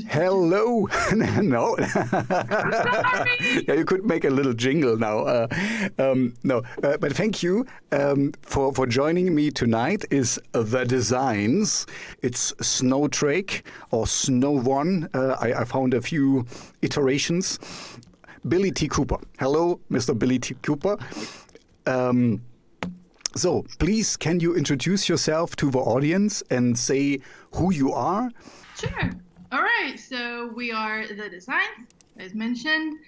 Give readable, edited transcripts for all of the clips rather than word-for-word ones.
Hello. No. Yeah, you could make a little jingle now. No, but thank you for joining me tonight. Is The Designs. It's Snow Drake or Snow One. I found a few iterations. Billy T. Cooper. Hello, Mr. Billy T. Cooper. So, please, can you introduce yourself to the audience and say who you are? Sure. All right. So we are The Designs, as mentioned.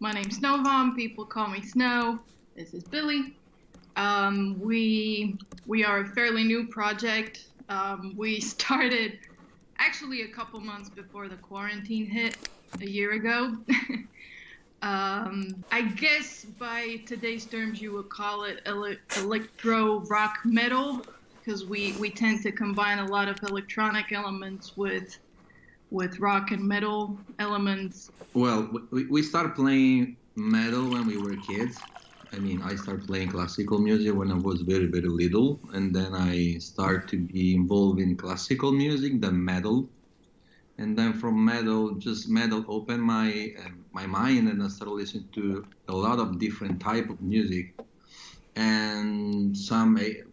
My name's Snowvom. People call me Snow. This is Billy. We are a fairly new project. We started actually a couple months before the quarantine hit a year ago. I guess by today's terms you would call it electro rock metal, because we tend to combine a lot of electronic elements with rock and metal elements. Well, we started playing metal when we were kids. I mean, I started playing classical music when I was very, very little, and then I started to be involved in classical music, then metal. And then from metal opened my mind, and I started listening to a lot of different type of music. And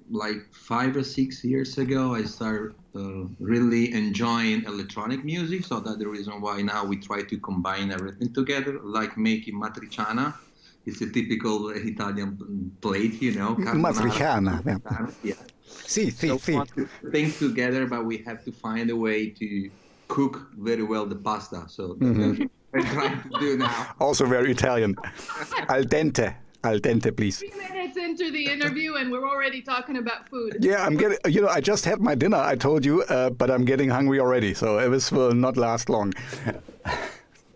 like 5 or 6 years ago, I started really enjoying electronic music. So that's the reason why now we try to combine everything together, like making matriciana. It's a typical Italian plate, you know. Matriciana. Yeah. Sì. Things together, but we have to find a way to cook very well the pasta. So we're trying to do now. Also very Italian. Al dente. Al dente, please. 3 minutes into the interview and we're already talking about food. Yeah, I'm getting, I just had my dinner, I told you, but I'm getting hungry already. So this will not last long.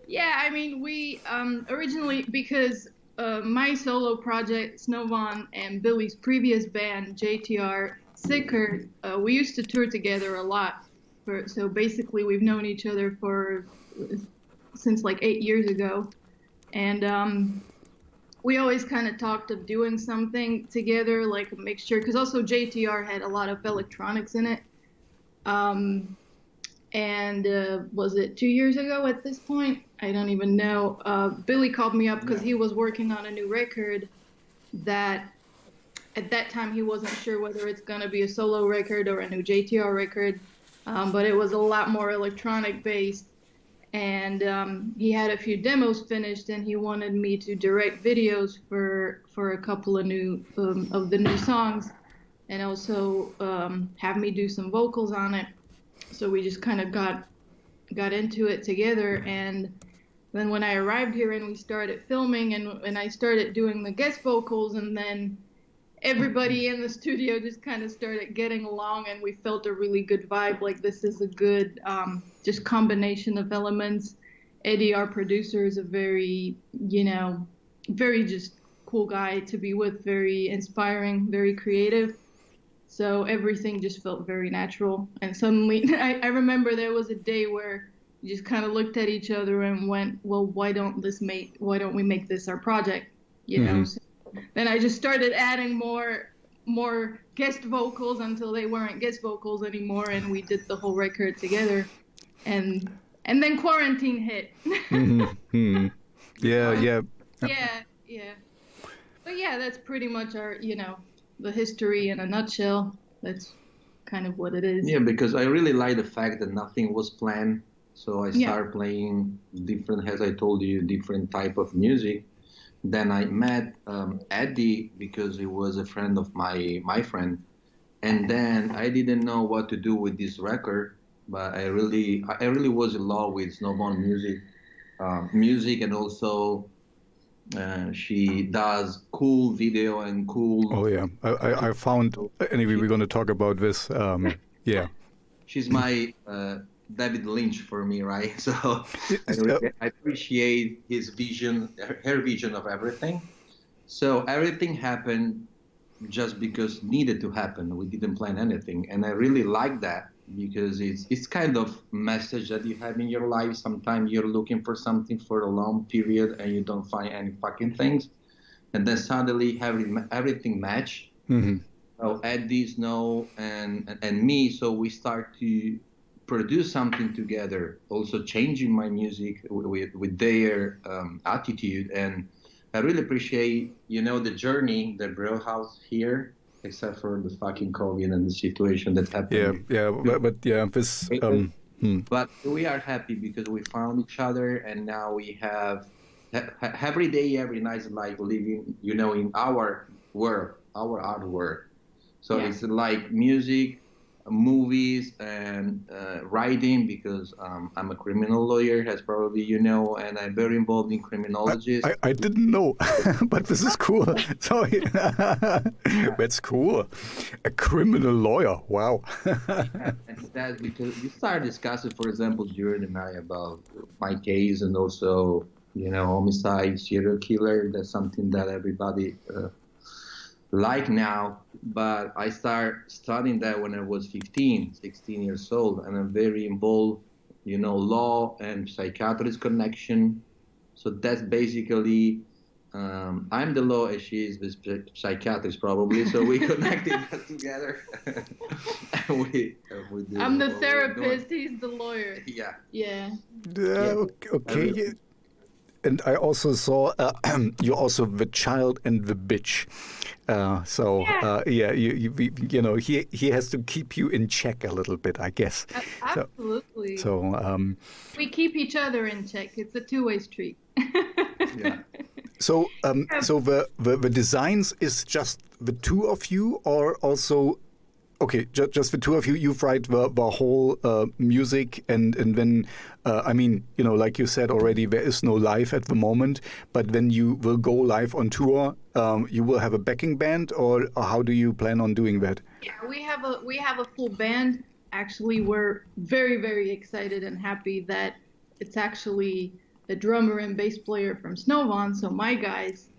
Yeah, I mean, we originally, because my solo project, Snowvon, and Billy's previous band, JTR Sicker, we used to tour together a lot. So basically, we've known each other since like 8 years ago, and we always kind of talked of doing something together, like a mixture. Because also JTR had a lot of electronics in it, and was it 2 years ago at this point? I don't even know. Billy called me up because he was working on a new record that. At that time, he wasn't sure whether it's going to be a solo record or a new JTR record. But it was a lot more electronic based, and he had a few demos finished, and he wanted me to direct videos for a couple of of the new songs, and also have me do some vocals on it. So we just kind of got into it together, and then when I arrived here and we started filming, and I started doing the guest vocals, and then everybody in the studio just kind of started getting along, and we felt a really good vibe. Like, this is a good just combination of elements. Eddie, our producer, is a very, very just cool guy to be with, very inspiring, very creative. So everything just felt very natural. And suddenly, I remember there was a day where we just kind of looked at each other and went, well, why don't we make this our project? You know? So then I just started adding more guest vocals until they weren't guest vocals anymore, and we did the whole record together. And then quarantine hit. Yeah. But yeah, that's pretty much our, the history in a nutshell. That's kind of what it is. Yeah, because I really like the fact that nothing was planned. So I started playing different, as I told you, different type of music. Then I met Eddie because he was a friend of my friend, and then I didn't know what to do with this record, but I really was in love with Snowball music, and also she does cool video and cool. Oh yeah, I found anyway. We're going to talk about this. Yeah, she's my David Lynch for me, right? So I appreciate his vision, her vision of everything. So everything happened just because needed to happen. We didn't plan anything, and I really like that because it's kind of message that you have in your life. Sometimes you're looking for something for a long period and you don't find any fucking things, and then suddenly everything match. So Eddie, Snow, and me, so we start to produce something together, also changing my music with their attitude. And I really appreciate, the journey that Brewhouse here, except for the fucking COVID and the situation that happened. This. But we are happy because we found each other, and now we have every day, every night, like living, in our world, our art world. So it's like music, movies, and writing, because I'm a criminal lawyer, as probably you know, and I'm very involved in criminology. I didn't know, but this is cool. Sorry. That's cool. A criminal lawyer. Wow. And that's because we started discussing, for example, during the night about my case, and also, homicide, serial killer. That's something that everybody like now, but I started studying that when I was 15, 16 years old, and I'm very involved, law and psychiatrist connection. So that's basically, I'm the law and she is the psychiatrist probably, so we connected that together. And we do I'm the therapist, he's the lawyer. Yeah. Okay. And I also saw you're also the child and the bitch. He has to keep you in check a little bit, I guess. Absolutely. So we keep each other in check. It's a two-way street. Yeah. So the designs is just the two of you, or also? Okay, just the two of you. You write the whole music, and then like you said already, there is no live at the moment. But when you will go live on tour, you will have a backing band, or how do you plan on doing that? Yeah, we have a full band. Actually, we're very, very excited and happy that it's actually the drummer and bass player from Sno. So my guys,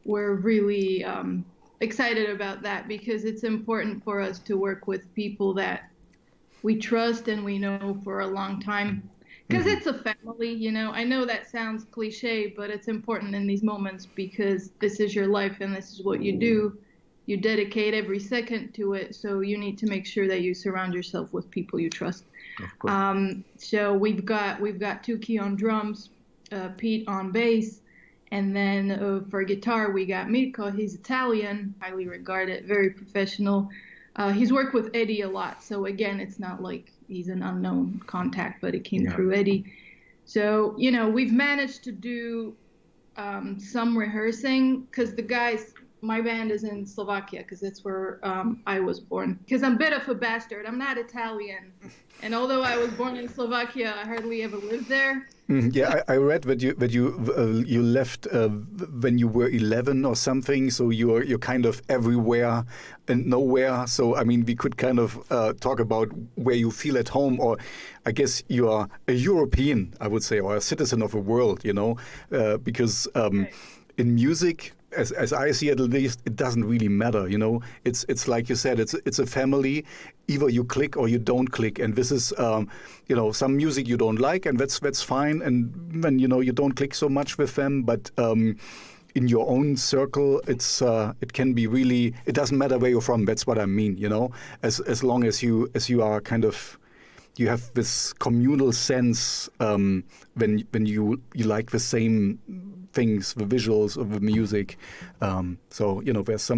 we're really excited about that, because it's important for us to work with people that we trust and we know for a long time, because it's a family. I know that sounds cliche, but it's important in these moments, because this is your life and this is what you do. You dedicate every second to it, so you need to make sure that you surround yourself with people you trust. Of course. So we've got Tuki on drums, Pete on bass. And then for guitar, we got Mirko. He's Italian, highly regarded, very professional. He's worked with Eddie a lot. So again, it's not like he's an unknown contact, but it came through Eddie. So, we've managed to do some rehearsing, because the guys, my band is in Slovakia, because that's where I was born. Because I'm a bit of a bastard. I'm not Italian. And although I was born in Slovakia, I hardly ever lived there. Yeah, I read that you left when you were 11 or something. So you're kind of everywhere and nowhere. So we could kind of talk about where you feel at home, or I guess you are a European, I would say, or a citizen of the world. Because in music, as I see it, at least, it doesn't really matter. It's like you said, it's a family. Either you click or you don't click, and this is some music you don't like, and that's fine. And when you don't click so much with them, but in your own circle, it can be really. It doesn't matter where you're from. That's what I mean. As long as you are kind of. You have this communal sense when you like the same things, the visuals of the music. So there's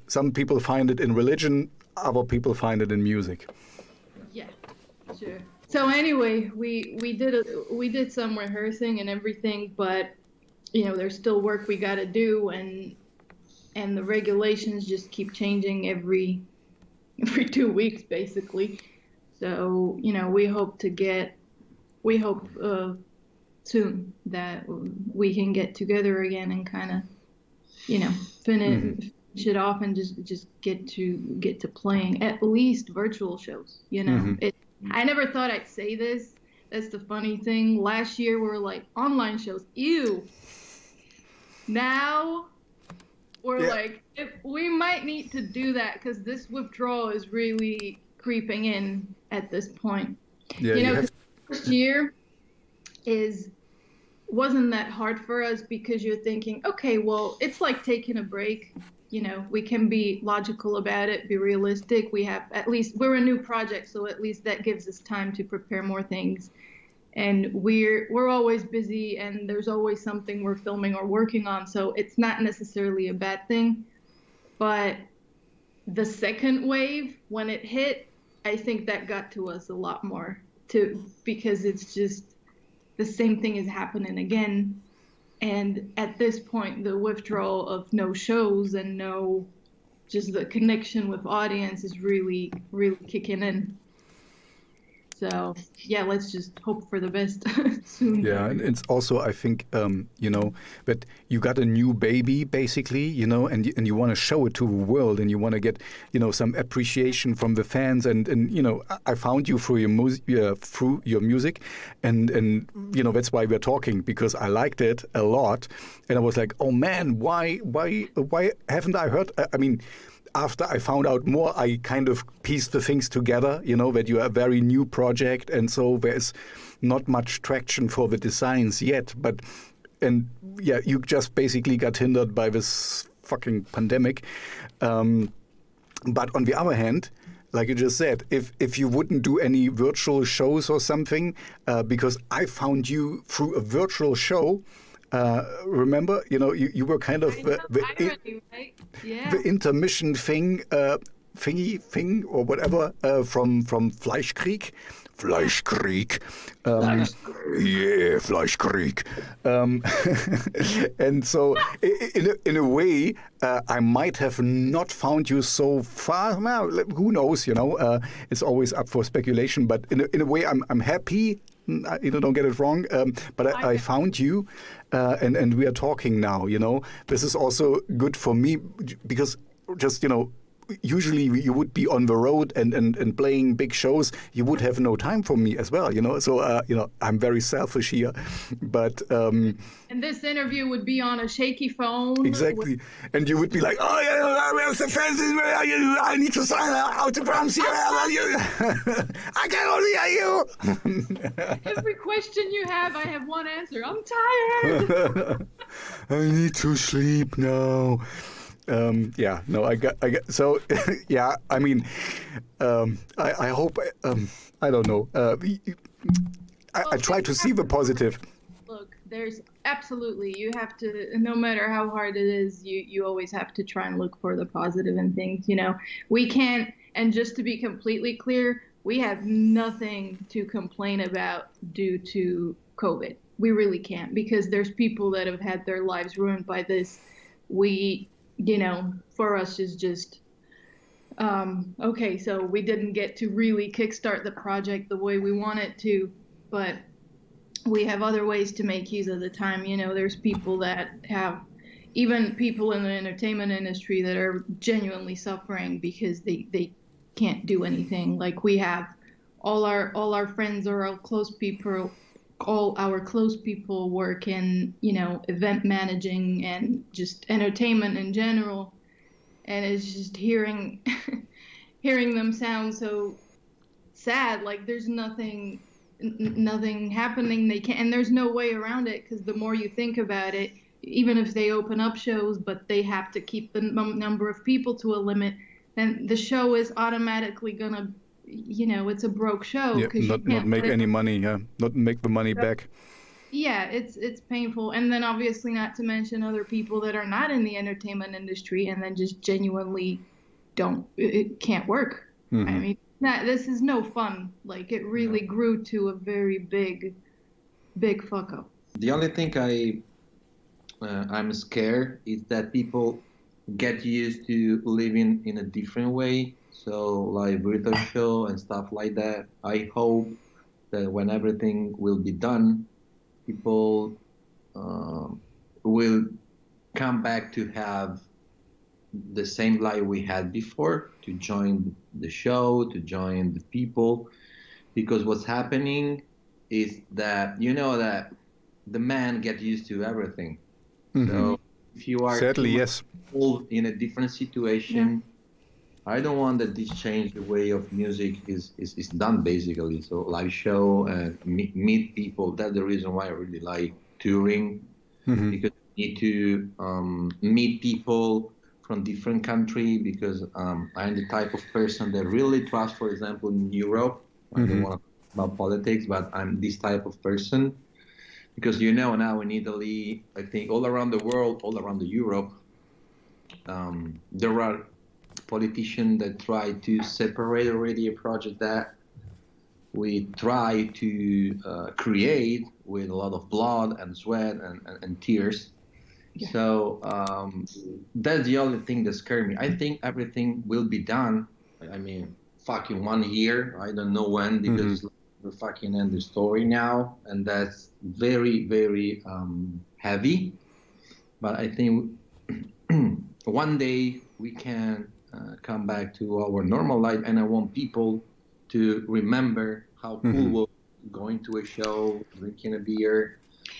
some people find it in religion, other people find it in music. Yeah, sure. So anyway, we did some rehearsing and everything, but there's still work we got to do, and the regulations just keep changing every 2 weeks basically. So we hope soon that we can get together again and kind of finish it off and just get to playing at least virtual shows. I never thought I'd say this. That's the funny thing. Last year we were like, online shows, ew. Now we're like, we might need to do that, because this withdrawal is really creeping in at this point. First year wasn't that hard for us, because you're thinking, okay, well, it's like taking a break. we can be logical about it, be realistic. We're a new project, so at least that gives us time to prepare more things. And we're always busy, and there's always something we're filming or working on, so it's not necessarily a bad thing. But the second wave, when it hit, I think that got to us a lot more too, because it's just the same thing is happening again. And at this point, the withdrawal of no shows and just the connection with audience is really, really kicking in. So yeah, let's just hope for the best soon. Yeah, and it's also, I think, that you got a new baby, basically, and you want to show it to the world, and you want to get, some appreciation from the fans, and I found you through your music, and that's why we're talking, because I liked it a lot, and I was like, oh man, why haven't I heard? I mean, after I found out more, I kind of pieced the things together, that you are a very new project, and so there's not much traction for the designs yet. You just basically got hindered by this fucking pandemic. But on the other hand, like you just said, if you wouldn't do any virtual shows or something, because I found you through a virtual show. Remember, you were kind of the intermission thing or whatever from Fleischkrieg. Yeah, Fleischkrieg. And so, in a way, I might have not found you so far. Well, who knows? It's always up for speculation. But in a way, I'm happy. Don't get it wrong. But I found you, and we are talking now. This is also good for me because just usually you would be on the road and playing big shows. You would have no time for me as well. So I'm very selfish here, but and this interview would be on a shaky phone. Exactly, and you would be like, oh yeah, where's the fans? I need to sign autographs here. I can only hear you. Every question you have, I have one answer. I'm tired. I need to sleep now. I got. So, yeah. I mean, I hope. I don't know. I try to see the positive. Look, there's absolutely. You have to. No matter how hard it is, you always have to try and look for the positive in things. We can't. And just to be completely clear, we have nothing to complain about due to COVID. We really can't, because there's people that have had their lives ruined by this. For us is just, okay, so we didn't get to really kickstart the project the way we wanted to, but we have other ways to make use of the time. There's people that have, even people in the entertainment industry that are genuinely suffering because they can't do anything. Like we have all our friends or our close people, all our close people work in, event managing and just entertainment in general. And it's just hearing them sound so sad, like there's nothing happening. And there's no way around it, because the more you think about it, even if they open up shows, but they have to keep the number of people to a limit, then the show is automatically gonna, it's a broke show. Yeah, not make any money. Yeah, not make the money back. Yeah, it's painful. And then obviously not to mention other people that are not in the entertainment industry and then just genuinely it can't work. Mm-hmm. I mean, this is no fun. Like it really grew to a very big fuck up. The only thing I'm scared is that people get used to living in a different way. So like virtual show and stuff like that. I hope that when everything will be done, people will come back to have the same life we had before, to join the show, to join the people. Because what's happening is that, that the man get used to everything. Mm-hmm. So if you are in a different situation, I don't want that this change the way of music is done, basically. So live show and meet people. That's the reason why I really like touring, because you need to meet people from different country because I'm the type of person that really trusts, for example, in Europe. I don't want to talk about politics, but I'm this type of person because now in Italy, I think all around the world, all around the Europe, there are politicians that try to separate already a project that we try to create with a lot of blood and sweat and tears. Yeah. So that's the only thing that scares me. I think everything will be done. I mean, fucking 1 year. I don't know when because we fucking end the story now, and that's very, very heavy. But I think one day we can come back to our normal life, and I want people to remember how cool was going to a show, drinking a beer.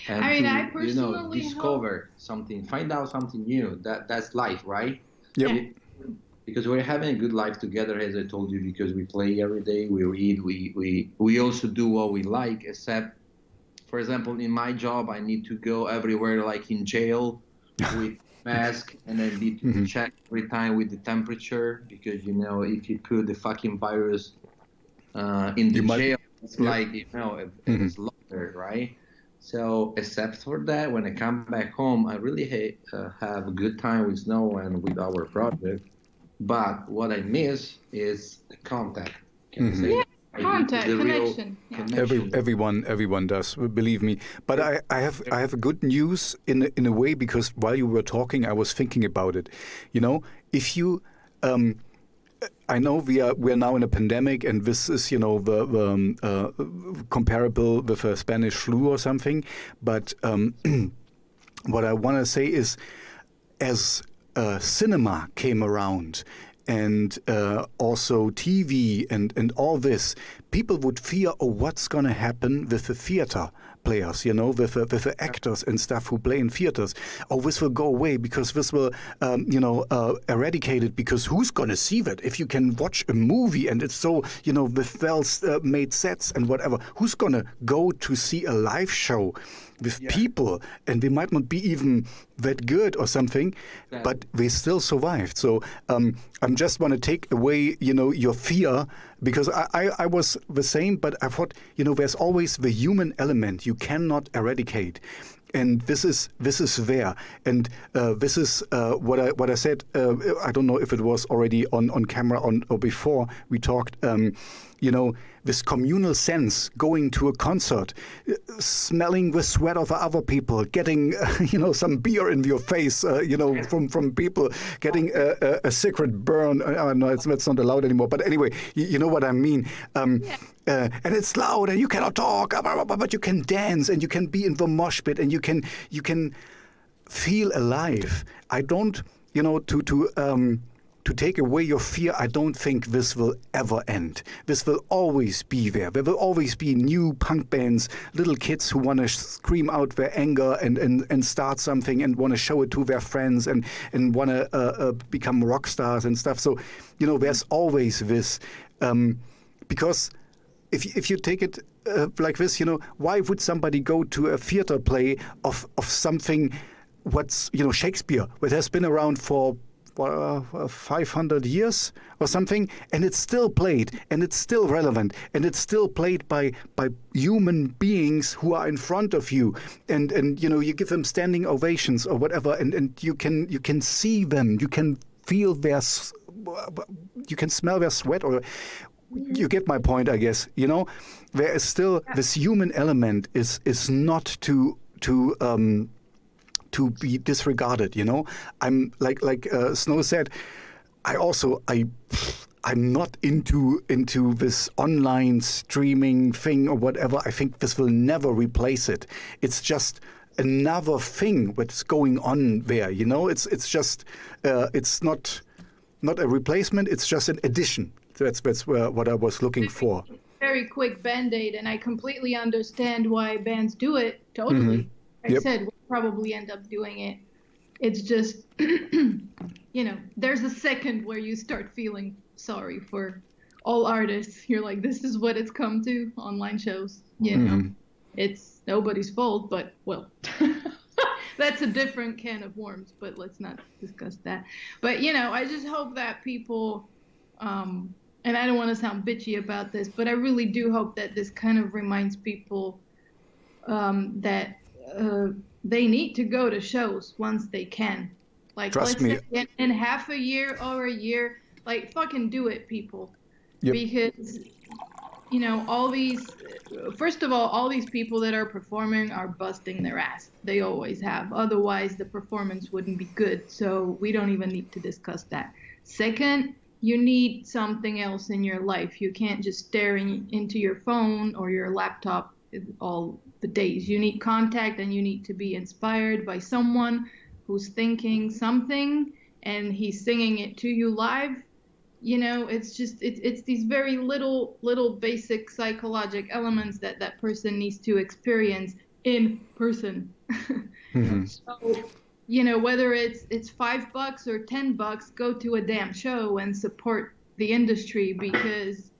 And I personally discover something, find out something new. That's life, right? Yep. Because we're having a good life together, as I told you, because we play every day, we read, we also do what we like, except, for example, in my job, I need to go everywhere, like in jail, with mask, and I need to check every time with the temperature, because, if you put the fucking virus in the jail, it's like, it's longer, right? So, except for that, when I come back home, I really have a good time with Sno and with our project. But what I miss is the contact. Can you say? Contact, connection. Everyone does, believe me. But I have a good news in a way, because while you were talking, I was thinking about it. If you I know we are now in a pandemic, and this is the comparable with a Spanish flu or something. But what I want to say is, as cinema came around, and also TV and all this, people would fear, what's going to happen with the theater players, with the actors and stuff who play in theaters. This will go away because this will, eradicate it, because who's going to see that? If you can watch a movie and it's so, with well-made sets and whatever, who's going to go to see a live show with people, and they might not be even that good or something, but they still survived. So I'm just want to take away, your fear, because I was the same, but I thought, there's always the human element you cannot eradicate. And this is there, and this is what I said. I don't know if it was already on camera or before we talked. This communal sense, going to a concert, smelling the sweat of other people, getting some beer in your face, from people, getting a secret burn. No, it's not allowed anymore. But anyway, you know what I mean. And it's loud, and you cannot talk, but you can dance, and you can be in the mosh pit, and you can feel alive. I don't, to take away your fear, I don't think this will ever end. This will always be there. There will always be new punk bands, little kids who want to scream out their anger and start something and want to show it to their friends and want to become rock stars and stuff. So, there's always this. Because if you take it like this, why would somebody go to a theater play of something, what's, Shakespeare, that has been around for 500 years or something, and it's still played, and it's still relevant, and it's still played by human beings who are in front of you, and you give them standing ovations or whatever, and you can see them, you can feel you can smell their sweat, or you get my point, I guess. There is still this human element is not to be disregarded, I'm like Sno said, I'm not into this online streaming thing or whatever. I think this will never replace it. It's just another thing that's going on there, it's just it's not a replacement, it's just an addition. That's what I was looking for. Very quick Band-Aid, and I completely understand why bands do it, totally. I said we'll probably end up doing it. It's just, there's a second where you start feeling sorry for all artists. You're like, this is what it's come to, online shows. It's nobody's fault, but, well, that's a different can of worms, but let's not discuss that. But, I just hope that people, and I don't want to sound bitchy about this, but I really do hope that this kind of reminds people that they need to go to shows once they can. Like, Trust let's me. say in half a year or a year, like, fucking do it, people. Yep. Because, first of all these people that are performing are busting their ass. They always have. Otherwise, the performance wouldn't be good. So we don't even need to discuss that. Second, you need something else in your life. You can't just stare into your phone or your laptop all the days. You need contact, and you need to be inspired by someone who's thinking something and he's singing it to you live. It's these very little basic psychological elements that person needs to experience in person. Mm-hmm. So, whether it's $5 or $10, go to a damn show and support the industry, because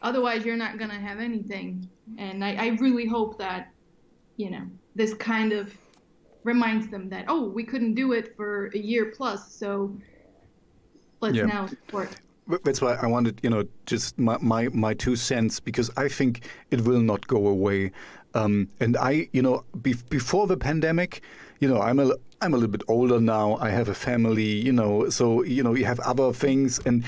otherwise you're not gonna have anything. And I really hope that, this kind of reminds them that, we couldn't do it for a year plus, so let's now support. That's why I wanted, just my 2 cents, because I think it will not go away. And I, before the pandemic, I'm a little bit older now. I have a family, so you have other things, and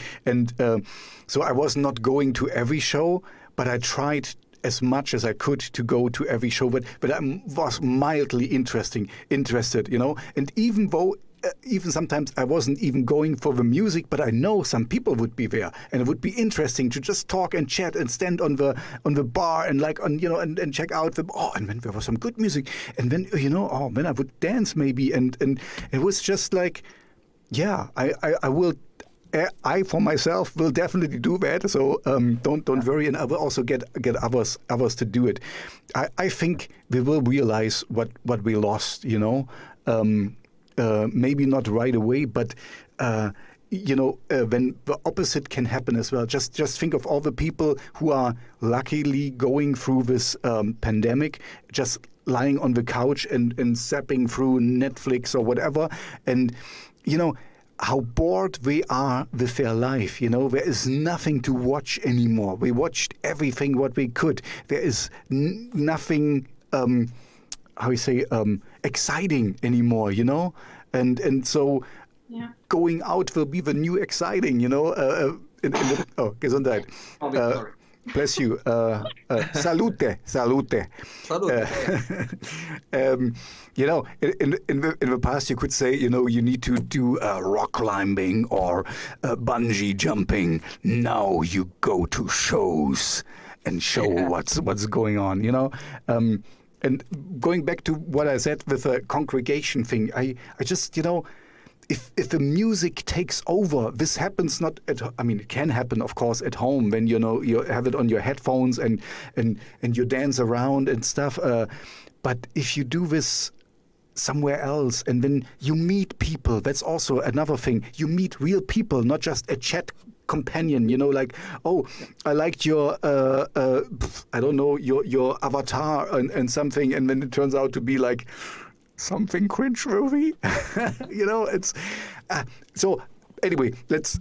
so I was not going to every show, but I tried as much as I could to go to every show. But I was mildly interested, and even though. Even sometimes I wasn't even going for the music, but I know some people would be there, and it would be interesting to just talk and chat and stand on the bar and and check out and then there was some good music, and then then I would dance maybe, and it was just like, I will. I for myself will definitely do that. So don't worry, and I will also get others to do it. I think we will realize what we lost. Maybe not right away, but when the opposite can happen as well. Just think of all the people who are luckily going through this pandemic, just lying on the couch and zapping through Netflix or whatever, and how bored they are with their life. There is nothing to watch anymore. We watched everything what we could. There is nothing. Exciting anymore, and so going out will be the new exciting, Gesundheit. Sorry. Bless you. Salute. Salute. In the past you could say, you need to do rock climbing or bungee jumping. Now you go to shows and show what's going on, And going back to what I said with the congregation thing, I just, if the music takes over, this happens not at, it can happen, of course, at home when, you have it on your headphones and you dance around and stuff. But if you do this somewhere else and then you meet people, that's also another thing. You meet real people, not just a chat companion, like, I liked your I don't know, your avatar and something, and then it turns out to be like something cringeworthy. It's so anyway, let's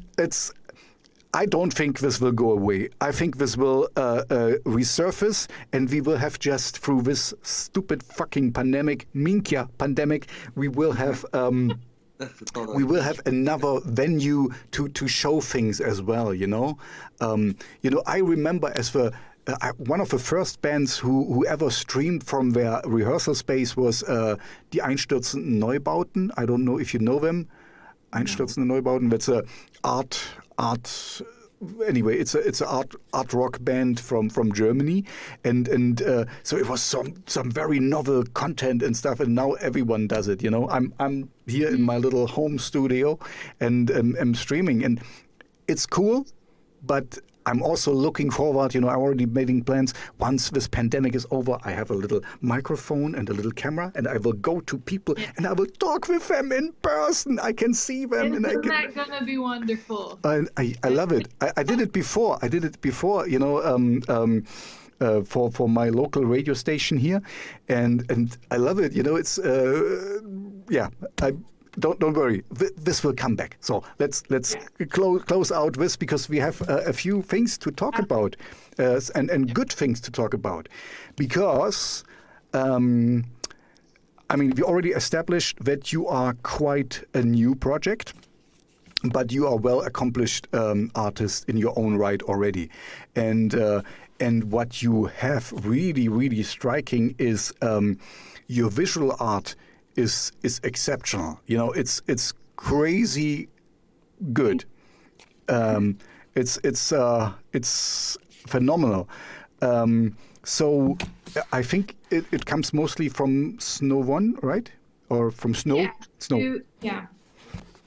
I don't think this will go away. I think this will resurface, and we will have just through this stupid fucking pandemic, Minkia pandemic, we will have we will have another venue to show things as well, I remember as one of the first bands who ever streamed from their rehearsal space was die Einstürzenden Neubauten. I don't know if you know them. Einstürzende Neubauten. That's a art. Anyway, it's a art rock band from Germany, and so it was some very novel content and stuff, and now everyone does it. I'm here in my little home studio, and I'm streaming, and it's cool, but I'm also looking forward, I'm already making plans. Once this pandemic is over, I have a little microphone and a little camera, and I will go to people and I will talk with them in person. I can see them. Isn't that going to be wonderful? I love it. I did it before. for my local radio station here, and I love it. It's Don't worry, this will come back. So let's close out this, because we have a few things to talk about, and good things to talk about, because we already established that you are quite a new project, but you are well accomplished artist in your own right already, and what you have really, really striking is your visual art is exceptional. It's crazy good. It's phenomenal. So I think it comes mostly from Sno One, right? Or from Sno? Yeah. Sno. Yeah.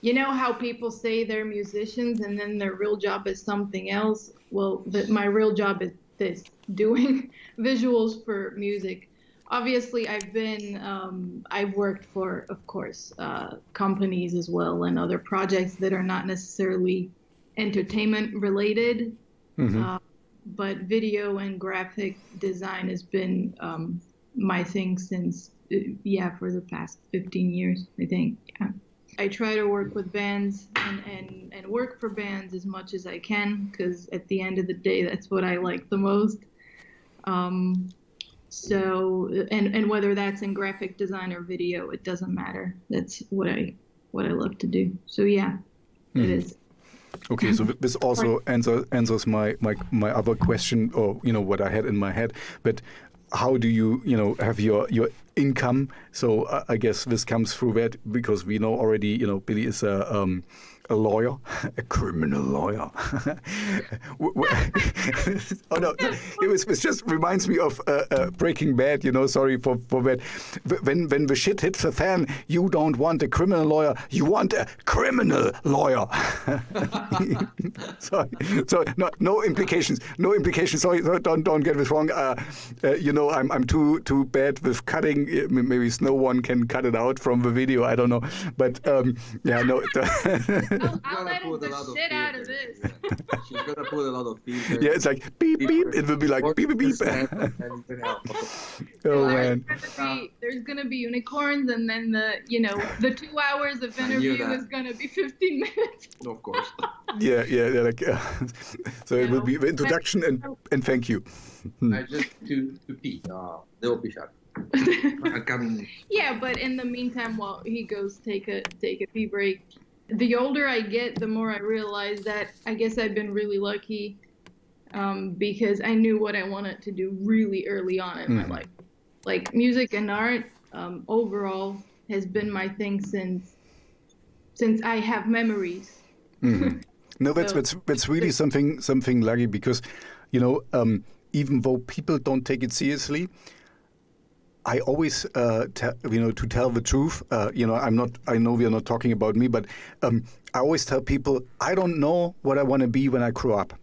You know how people say they're musicians and then their real job is something else? Well, my real job is this, doing visuals for music. Obviously, I've worked for, of course, companies as well, and other projects that are not necessarily entertainment related. Mm-hmm. But video and graphic design has been my thing since, for the past 15 years, I think. Yeah. I try to work with bands and work for bands as much as I can, because at the end of the day, that's what I like the most. So, and whether that's in graphic design or video, it doesn't matter. That's what I love to do. So yeah, it is. Okay, so this also answers my other question, or what I had in my head. But how do you have your income? So I guess this comes through that, because we know already Billy is a lawyer, a criminal lawyer. Oh no, it just reminds me of Breaking Bad. Sorry for that. When the shit hits the fan, you don't want a criminal lawyer, you want a criminal lawyer. Sorry, no implications. Sorry, don't get this wrong. I'm too bad with cutting. Maybe Sno One can cut it out from the video. I don't know, but no. I'll let the shit out of this. She's gonna put a lot of filters. Yeah, it's like beep beep. It will be like beep beep beep. Oh man. There's gonna be unicorns, and then the 2 hours of interview is gonna be 15 minutes. Of course. Yeah. So it will be the introduction and thank you. I just to pee. They will be shot. Yeah, but in the meantime, while he goes take a pee break, the older I get, the more I realize that I guess I've been really lucky, because I knew what I wanted to do really early on in my life. Like music and art, overall, has been my thing since I have memories. Mm-hmm. No, that's really something lucky, because even though people don't take it seriously, I always, to tell the truth, I know we are not talking about me, but I always tell people, I don't know what I want to be when I grow up.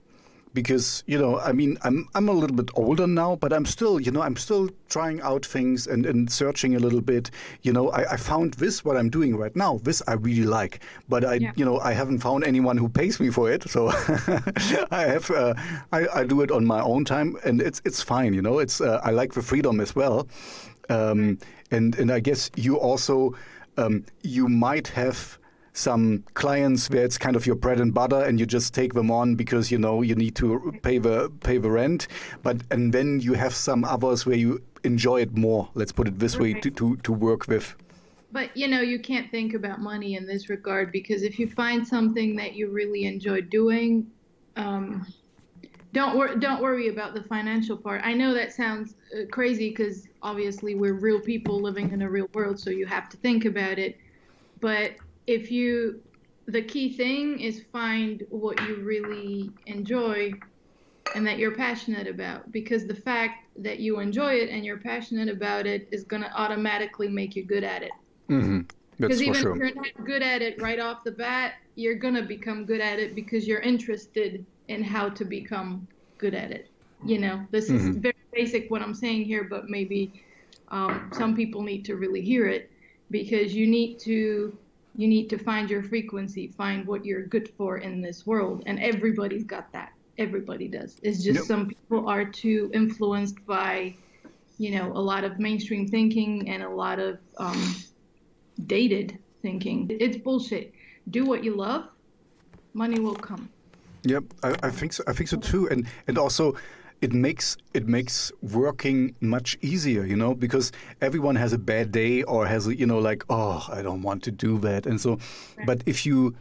Because, I'm a little bit older now, but I'm still trying out things and searching a little bit. I found what I'm doing right now, this I really like, but I haven't found anyone who pays me for it. So I do it on my own time, and it's fine. I like the freedom as well. And I guess you also, you might have some clients where it's kind of your bread and butter, and you just take them on because you need to pay the rent. And then you have some others where you enjoy it more. Let's put it this way, to work with. But you can't think about money in this regard, because if you find something that you really enjoy doing, don't worry about the financial part. I know that sounds crazy, because obviously we're real people living in a real world, so you have to think about it. But the key thing is find what you really enjoy and that you're passionate about, because the fact that you enjoy it and you're passionate about it is going to automatically make you good at it. Mm-hmm. Because even sure. if you're not good at it right off the bat, you're going to become good at it because you're interested in how to become good at it. This is very basic what I'm saying here, but maybe some people need to really hear it, because you need to find your frequency, find what you're good for in this world, and everybody's got that. everybody does. It's just some people are too influenced by, a lot of mainstream thinking and a lot of dated thinking. It's bullshit. Do what you love, money will come. Yep, I think so. I think so too, and also it makes working much easier, because everyone has a bad day or has like, oh, I don't want to do that, and so. Right. But if you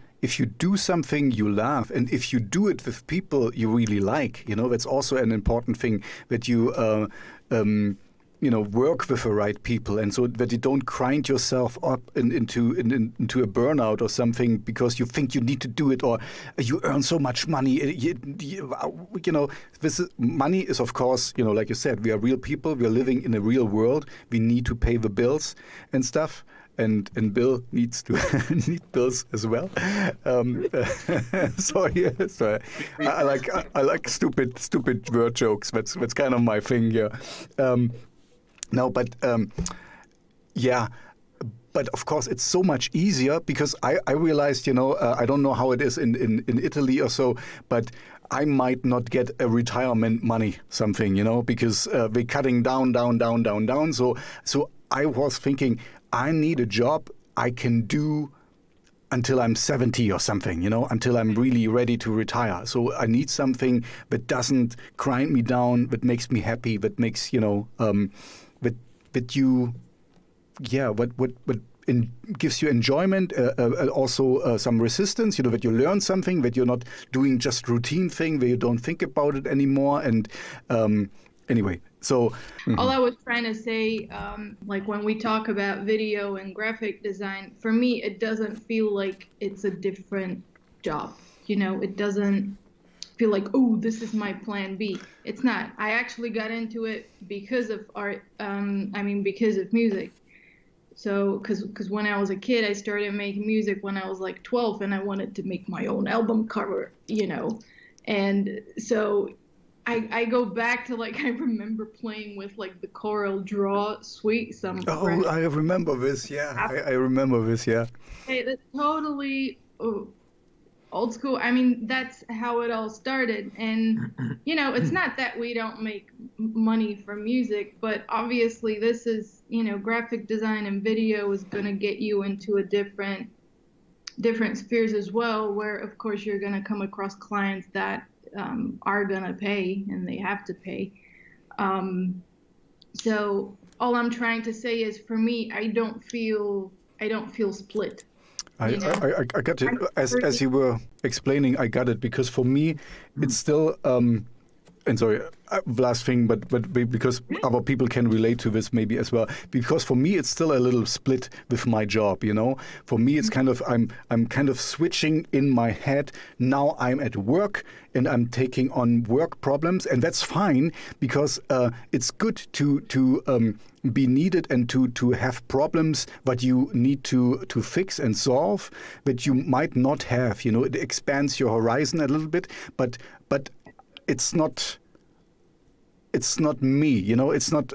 do something you love, and if you do it with people you really like, that's also an important thing, that you work with the right people, and so that you don't grind yourself up into a burnout or something because you think you need to do it, or you earn so much money. Money is, of course, like you said, we are real people. We are living in a real world. We need to pay the bills and stuff. And Bill needs to need bills as well. Sorry. I like stupid word jokes. That's kind of my thing here. But of course it's so much easier because I realized, I don't know how it is in Italy or so, but I might not get a retirement money something, because we're cutting down. So I was thinking, I need a job I can do until I'm 70 or something, until I'm really ready to retire. So I need something that doesn't grind me down, that makes me happy, that makes, gives you enjoyment, also some resistance, that you learn something, that you're not doing just routine thing, where you don't think about it anymore. And anyway, so all I was trying to say, like when we talk about video and graphic design, for me, it doesn't feel like it's a different job. It doesn't feel like, oh, this is my plan B. It's not. I actually got into it because of art. Because of music. So, because when I was a kid, I started making music when I was like 12, and I wanted to make my own album cover, and so I go back to, like, I remember playing with, like, the Corel Draw suite. I remember this, yeah. I remember this, yeah. Hey, that's totally old school. That's how it all started. And, it's not that we don't make money from music, but obviously this is, graphic design and video is going to get you into a different spheres as well, where, of course, you're going to come across clients that are going to pay, and they have to pay. So all I'm trying to say is, for me, I don't feel split. I got it. As you were explaining, I got it, because for me, it's still, and sorry, last thing, but because other people can relate to this maybe as well. Because for me, it's still a little split with my job. For me, it's kind of I'm kind of switching in my head. Now I'm at work and I'm taking on work problems, and that's fine, because it's good to be needed and to have problems that you need to fix and solve that you might not have. It expands your horizon a little bit, but it's not me, it's not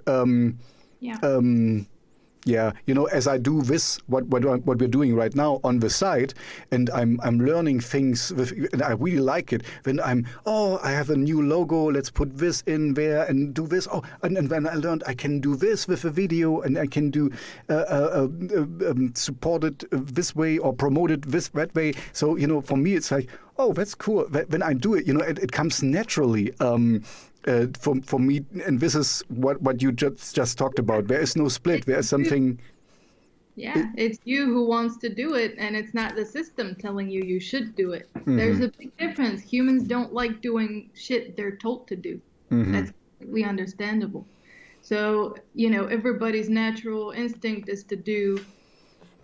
as I do this, what we're doing right now on the side, and I'm learning things and I really like it. When I have a new logo, let's put this in there and do this. And when I learned I can do this with a video, and I can do support it this way or promote it that way. So for me it's like, oh, that's cool. When I do it, it comes naturally. For me, and this is what you just talked about. There is no split. There is something. Yeah, it's you who wants to do it, and it's not the system telling you should do it. Mm-hmm. There's a big difference. Humans don't like doing shit they're told to do. Mm-hmm. That's completely understandable. So, everybody's natural instinct is to do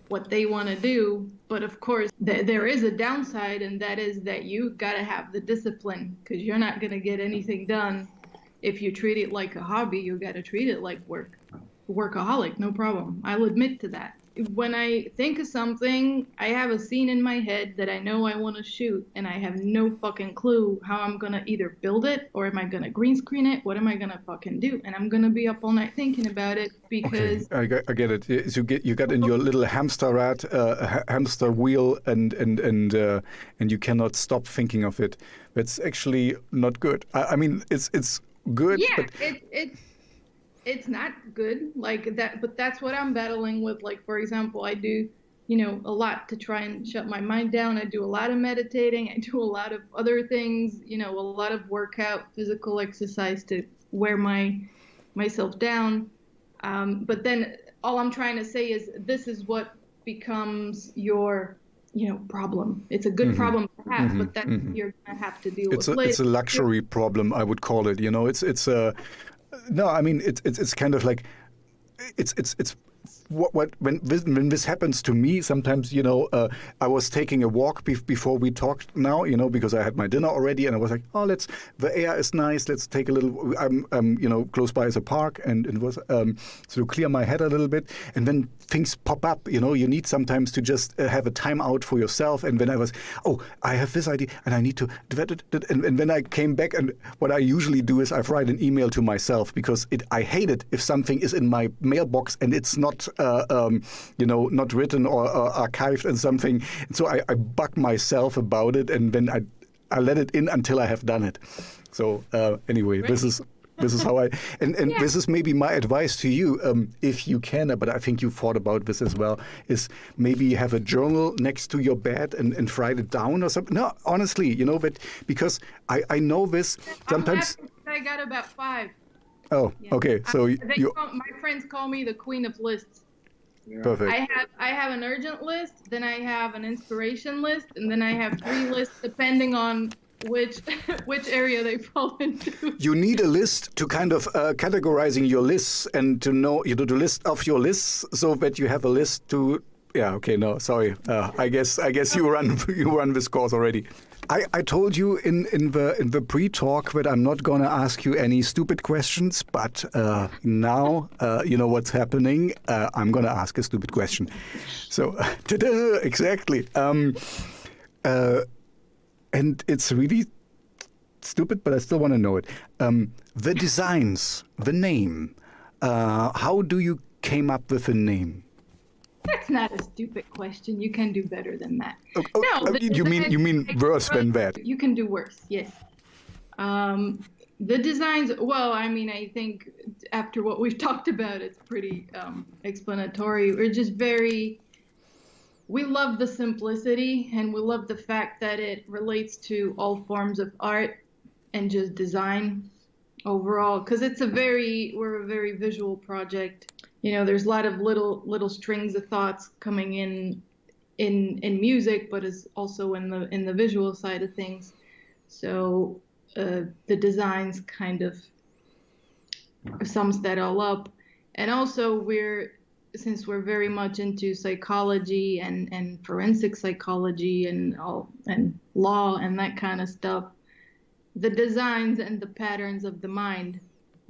what they want to do, but of course there is a downside, and that is that you got to have the discipline, because you're not going to get anything done if you treat it like a hobby. You got to treat it like work. Workaholic, no problem. I'll admit to that. when I think of something, I have a scene in my head that I know I want to shoot, and I have no fucking clue how I'm gonna either build it or am I gonna green screen it. What am I gonna fucking do? And I'm gonna be up all night thinking about it because. Okay, I get it. So you got in your little hamster rat, hamster wheel, and you cannot stop thinking of it. That's actually not good. I mean, it's good. Yeah, but it's not good like that, but that's what I'm battling with. Like, for example, I do, a lot to try and shut my mind down. I do a lot of meditating. I do a lot of other things, a lot of workout, physical exercise to wear myself down. But then all I'm trying to say is this is what becomes your, problem. It's a good problem to have, but that you're going to have to deal with later. It's a luxury problem, I would call it. It's a... No, I mean it's kind of like it's what when this happens to me sometimes, I was taking a walk before we talked now, because I had my dinner already, and I was like, oh, the air is nice, let's take a little. I'm close by is a park, and it was to clear my head a little bit, and then things pop up. You need sometimes to just have a time out for yourself. And then I was, I have this idea, and I need to do that. And then I came back, and what I usually do is I write an email to myself, because I hate it if something is in my mailbox and it's not not written or archived and something. And so I bug myself about it, and then I let it in until I have done it. So anyway, Right. This is how this is maybe my advice to you, if you can, but I think you thought about this as well, is maybe have a journal next to your bed and write it down or something. No, honestly, that because I know this sometimes. I got about 5. Oh, yeah. Okay. So my friends call me the queen of lists. Yeah. Perfect. I have an urgent list, then I have an inspiration list, and then I have 3 lists depending on which area they fall into. You need a list to kind of categorizing your lists and to know to list off your lists so that you have a list to. Yeah. Okay. No. Sorry. I guess you run this course already. I told you in the pre-talk that I'm not going to ask you any stupid questions, but now you know what's happening. I'm going to ask a stupid question. So, ta-da, exactly. And it's really stupid, but I still want to know it. The designs, the name. How do you came up with a name? That's not a stupid question. You can do better than that. You mean worse than that? You can do worse. Yes. The designs. Well, I mean, I think after what we've talked about, it's pretty explanatory. We're just we love the simplicity, and we love the fact that it relates to all forms of art and just design overall. Because we're a very visual project. There's a lot of little strings of thoughts coming in music, but is also in the visual side of things. So the designs kind of sums that all up. And also since we're very much into psychology and forensic psychology and law and that kind of stuff, the designs and the patterns of the mind,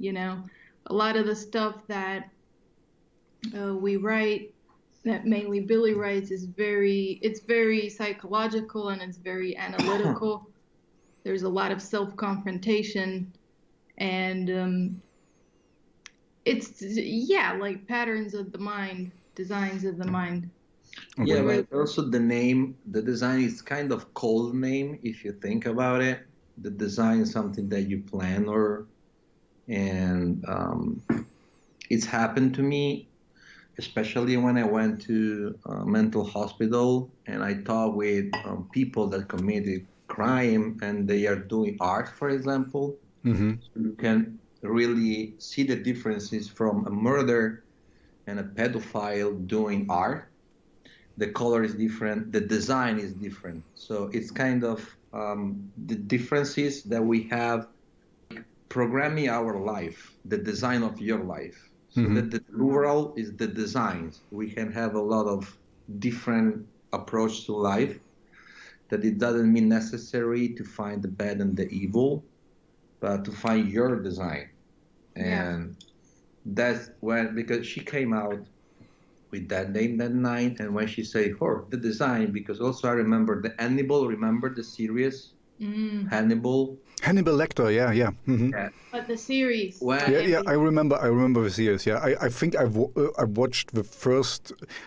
a lot of the stuff that we write, that mainly Billy writes, it's very psychological and it's very analytical. There's a lot of self-confrontation, and it's like patterns of the mind, designs of the mind. Okay. Yeah, but also the design is kind of cold name if you think about it. The design is something that you plan and it's happened to me, especially when I went to a mental hospital and I talked with people that committed crime and they are doing art, for example. Mm-hmm. So you can really see the differences from a murder and a pedophile doing art. The color is different, the design is different. So it's kind of the differences that we have programming our life, the design of your life. So that the plural is the designs. We can have a lot of different approach to life, that it doesn't mean necessary to find the bad and the evil, but to find your design. And that's when, because she came out with that name that night. And when she said, "Oh, the design," because also I remember the Hannibal. Remember the series Hannibal? Hannibal Lecter, yeah. Yeah. But the series. Well, Yeah, I remember the series. Yeah, I think I watched the first.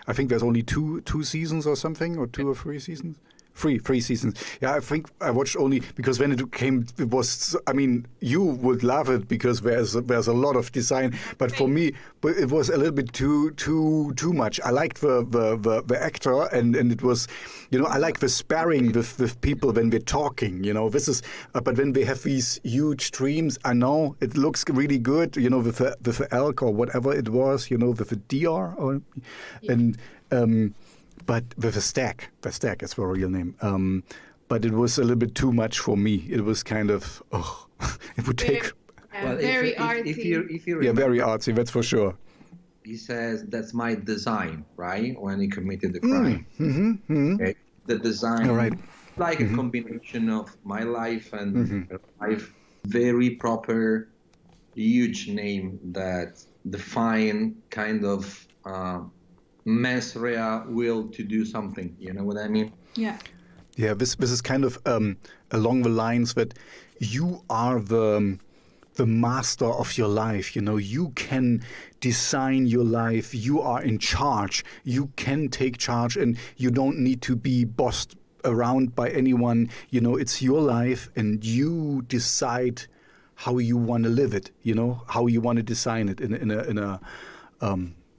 I think there's only two seasons or something, or 2 or 3 seasons. Three seasons. Yeah, I think I watched only because when it came, it was. I mean, you would love it because there's a lot of design. But for me, it was a little bit too much. I liked the actor, and it was, I like the sparring with people when we're talking. This is. But when they have these huge streams, I know it looks really good. With the elk or whatever it was. With the deer and. But with the stag is the real name. But it was a little bit too much for me. It was kind of, it would take. Very artsy. If you remember, very artsy, that's for sure. He says, "That's my design," right? When he committed the crime. Okay? The design, right. like a combination of my life and her life. Very proper, huge name that define kind of mens rea will to do something. You know what I mean? Yeah. Yeah, this is kind of along the lines that you are the master of your life. You can design your life. You are in charge. You can take charge, and you don't need to be bossed around by anyone. It's your life, and you decide how you want to live it. How you want to design it in a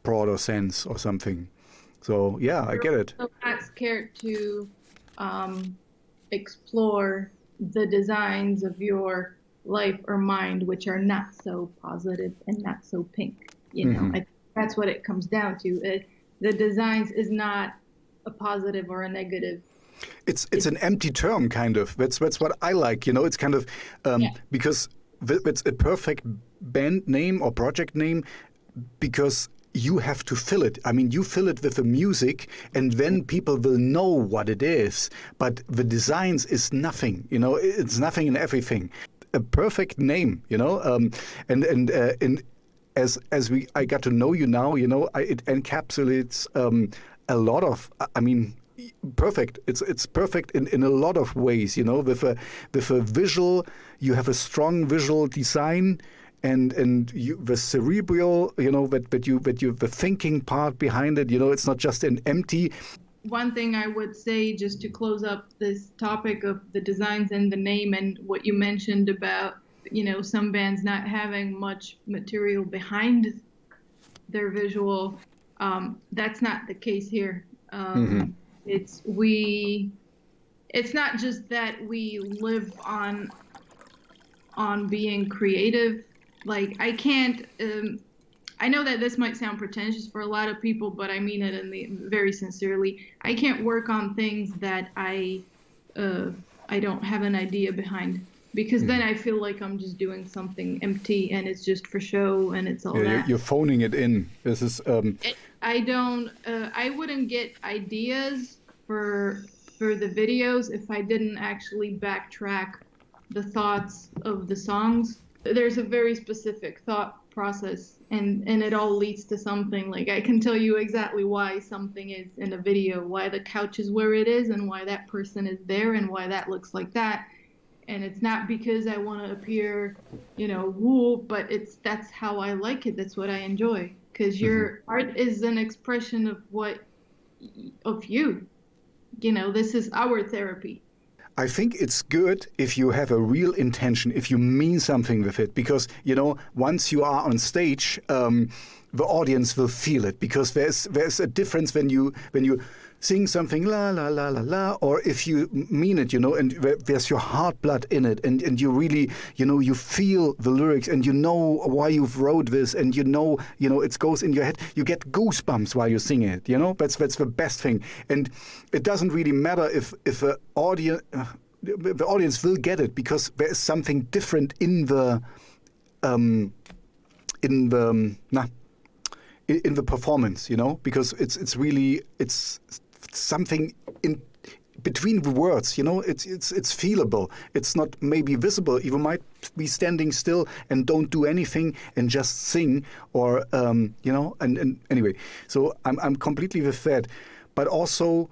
broader sense or something. So yeah, I get it. So not scared to explore the designs of your life or mind, which are not so positive and not so pink. That's what it comes down to. The designs is not a positive or a negative. It's an empty term, kind of. That's what I like. It's kind of because it's a perfect band name or project name because you have to fill it. I mean, you fill it with the music, and then people will know what it is. But the designs is nothing. It's nothing and everything. A perfect name. And as I got to know you now, it encapsulates a lot of. I mean, perfect. It's perfect in a lot of ways. With a visual, you have a strong visual design. And you, the cerebral, the thinking part behind it, it's not just an empty. One thing I would say, just to close up this topic of the designs and the name and what you mentioned about, some bands not having much material behind their visual, that's not the case here. It's not just that we live on being creative. Like, I can't, I know that this might sound pretentious for a lot of people, but I mean it very sincerely. I can't work on things that I don't have an idea behind, because then I feel like I'm just doing something empty and it's just for show and it's all that. You're phoning it in. This is. I wouldn't get ideas for the videos if I didn't actually backtrack the thoughts of the songs. There's a very specific thought process, and it all leads to something. Like, I can tell you exactly why something is in a video, why the couch is where it is, and why that person is there, and why that looks like that. And it's not because I want to appear, woo, but that's how I like it. That's what I enjoy. Because your art is an expression of you. This is our therapy. I think it's good if you have a real intention, if you mean something with it, because, once you are on stage, the audience will feel it, because there's a difference when you sing something la la la la la, or if you mean it, and there's your heart blood in it, and you really, you feel the lyrics, and why you've wrote this, and it goes in your head. You get goosebumps while you sing it. That's the best thing, and it doesn't really matter if the audience will get it, because there is something different in the performance, because it's something in between the words, it's feelable. It's not maybe visible. You might be standing still and don't do anything and just sing, or and anyway. So I'm completely with that, but also.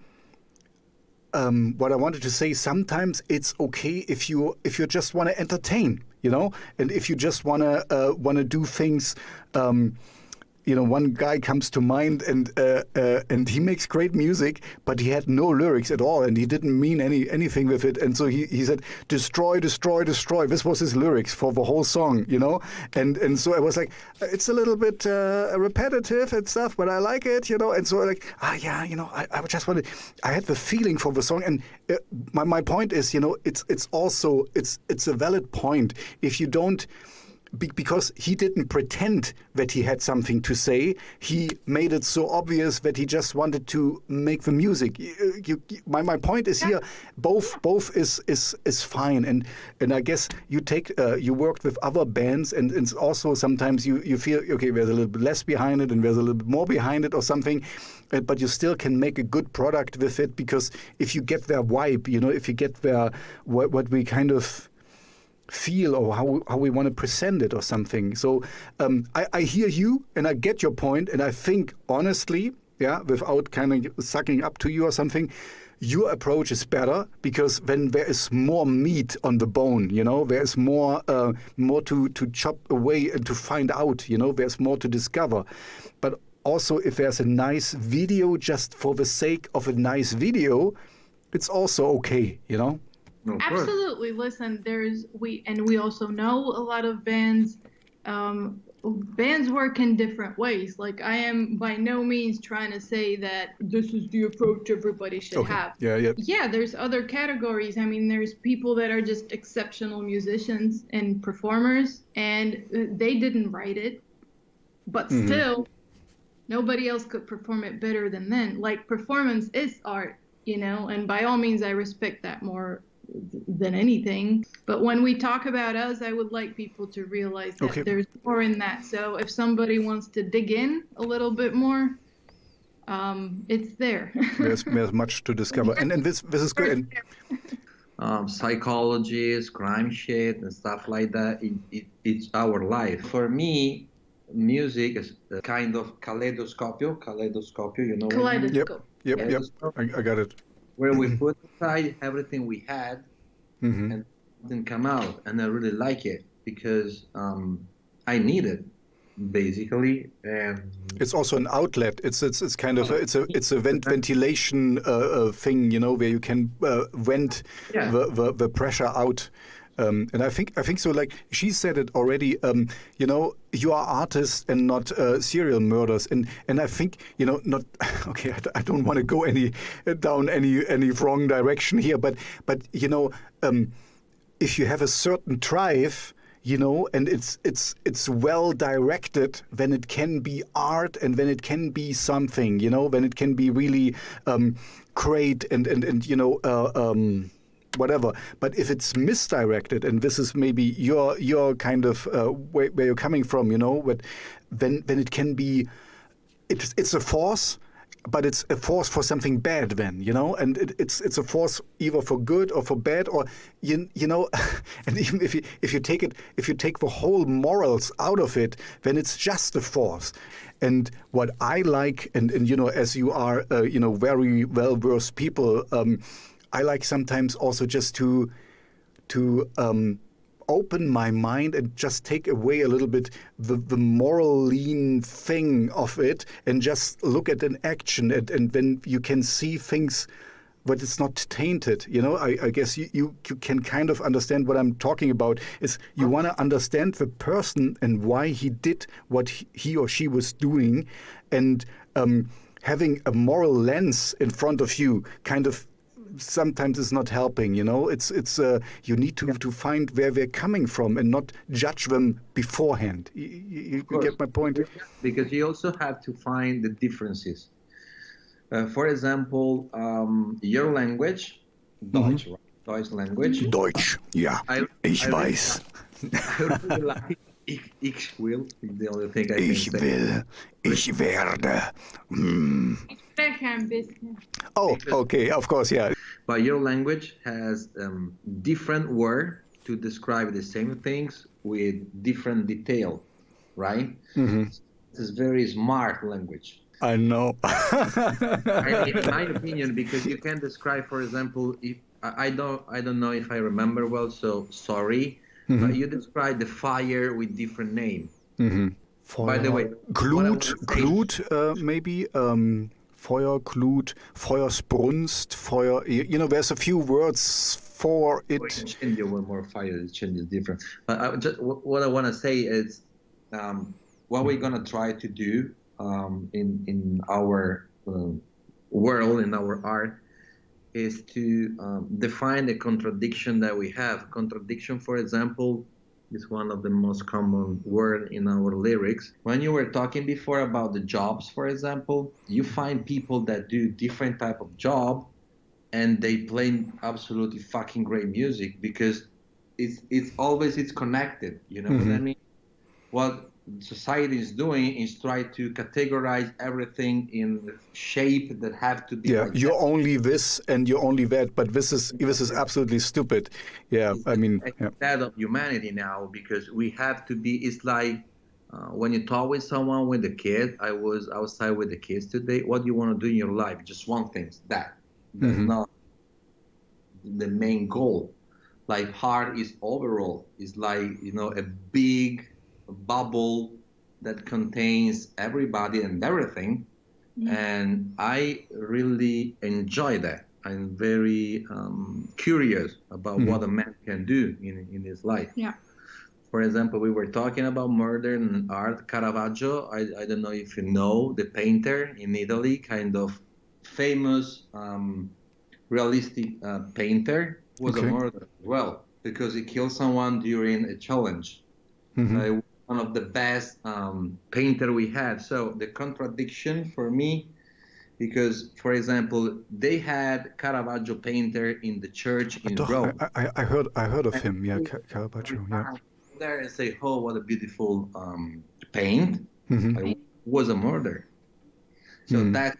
What I wanted to say, sometimes it's okay if you just want to entertain, and if you just want to do things. One guy comes to mind, and he makes great music, but he had no lyrics at all, and he didn't mean anything with it. And so he said, "Destroy, destroy, destroy." This was his lyrics for the whole song, And so I was like, it's a little bit repetitive and stuff, but I like it, And so I just wanted. I had the feeling for the song, and my point is, it's also it's a valid point if you don't. Because he didn't pretend that he had something to say, he made it so obvious that he just wanted to make the music. My point is here, both is fine, and I guess you worked with other bands, and it's also sometimes you feel okay, there's a little bit less behind it, and there's a little bit more behind it, or something, but you still can make a good product with it, because if you get their vibe, if you get their what we kind of feel, or how we want to present it or something. So I hear you and I get your point, and I think honestly, without kind of sucking up to you or something, your approach is better, because when there is more meat on the bone, there's more to chop away and to find out, there's more to discover. But also, if there's a nice video just for the sake of a nice video, it's also okay, No, Absolutely. Listen, we also know a lot of bands. Bands work in different ways. Like, I am by no means trying to say that this is the approach everybody should have. Yeah, there's other categories. I mean, there's people that are just exceptional musicians and performers, and they didn't write it, but still, nobody else could perform it better than them. Like, performance is art, and by all means, I respect that more than anything. But when we talk about us, I would like people to realize that there's more in that. So if somebody wants to dig in a little bit more, it's there. there's much to discover, and this is good. Psychology, crime shit, and stuff like that. It's our life. For me, music is a kind of kaleidoscope. Kaleidoscope. Yep. I got it. Where we put aside everything we had, and didn't come out, and I really like it, because I need it, basically. And it's also an outlet. It's kind of it's a ventilation thing, where you can vent the pressure out. And I think so. Like she said it already. You are artists and not serial murderers. And I think not. Okay, I don't want to go down any wrong direction here. But if you have a certain drive, and it's well directed, then it can be art, and then it can be something. Then it can be really great and whatever. But if it's misdirected, and this is maybe your kind of where you're coming from, but then it can be, it's a force, but it's a force for something bad then, and it's a force either for good or for bad, or and even if you take the whole morals out of it, then it's just a force. And what I like, and as you are very well versed people, I like sometimes also just to open my mind and just take away a little bit the moral lean thing of it, and just look at an action, and then you can see things, but it's not tainted. I guess you can kind of understand what I'm talking about. Is you want to understand the person and why he did what he or she was doing, and having a moral lens in front of you kind of sometimes is not helping. It's you need to find where they're coming from and not judge them beforehand. You get my point? Because you also have to find the differences. For example, your language, Deutsch, right? Deutsch language. Deutsch, yeah. Ich weiß. I really like ich will. The only thing I can Ich say. will. Ich werde. Oh, okay, of course, yeah. But your language has different word to describe the same things with different detail, right? It's very smart language. I know. In my opinion, because you can describe, for example, if I don't know if I remember well, so sorry, but you describe the fire with different name. By the way, Glut, maybe. Feuer, Glut, Feuersbrunst, Feuer. You know, there's a few words for it. You can change one more fire. The change is different. But what I want to say is, what we're gonna try to do in our world, in our art, is to define the contradiction that we have. Contradiction, for example, is one of the most common words in our lyrics. When you were talking before about the jobs, for example, you find people that do different type of job and they play absolutely fucking great music because it's always connected. You know what I mean? What society is doing is try to categorize everything in shape that have to be. Yeah, you're only this and you're only that, but this is absolutely stupid. Yeah, I mean, that of humanity now, because we have to be. It's like when you talk with someone, with a kid. I was outside with the kids today. What do you want to do in your life? Just one thing. That's not the main goal. Like heart is overall. It's like, you know, a big bubble that contains everybody and everything, and I really enjoy that. I'm very curious about what a man can do in his life. Yeah. For example, we were talking about modern art. Caravaggio, I don't know if you know, the painter in Italy, kind of famous realistic painter, was a murderer as well, because he killed someone during a challenge. One of the best painter we had. So the contradiction for me, because, for example, they had Caravaggio painter in the church in Rome. I heard of him. Yeah, Caravaggio. Yeah. There and say, oh, what a beautiful paint. I was a murderer. So that's.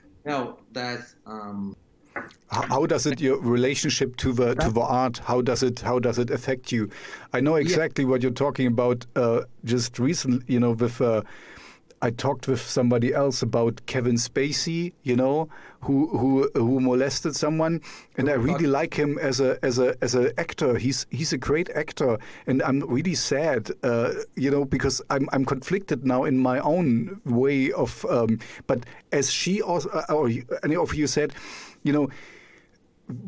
How does it, your relationship to the art? How does it affect you? I know exactly what you're talking about. Just recently, you know, with I talked with somebody else about Kevin Spacey, you know, who molested someone, and I really like him as a actor. He's a great actor, and I'm really sad, you know, because I'm conflicted now in my own way of. But as she also, or any of you said, you know,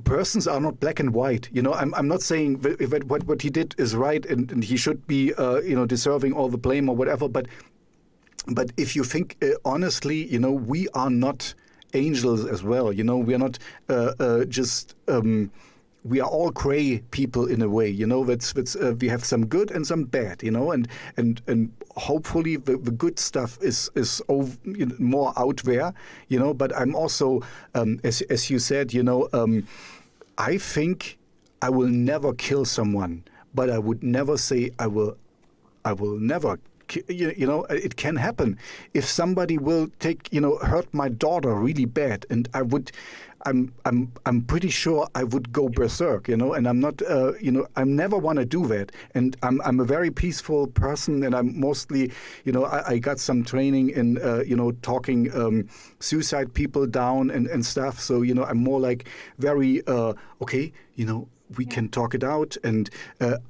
persons are not black and white. You know, I'm not saying that what he did is right and he should be, you know, deserving all the blame or whatever. But if you think honestly, you know, we are not angels as well. You know, we are not just. We are all gray people in a way, you know. That's we have some good and some bad, you know, and hopefully the good stuff is over, you know, more out there, you know. But I'm also, as you said, you know, I think I will never kill someone, but I would never say I will never. You know, it can happen if somebody will hurt my daughter really bad, and I'm pretty sure I would go berserk, you know, and I'm not, you know, I never want to do that, and I'm a very peaceful person, and I'm mostly, you know, I got some training in, you know, talking suicide people down and stuff, so, you know, I'm more like very okay, you know. We can talk it out, and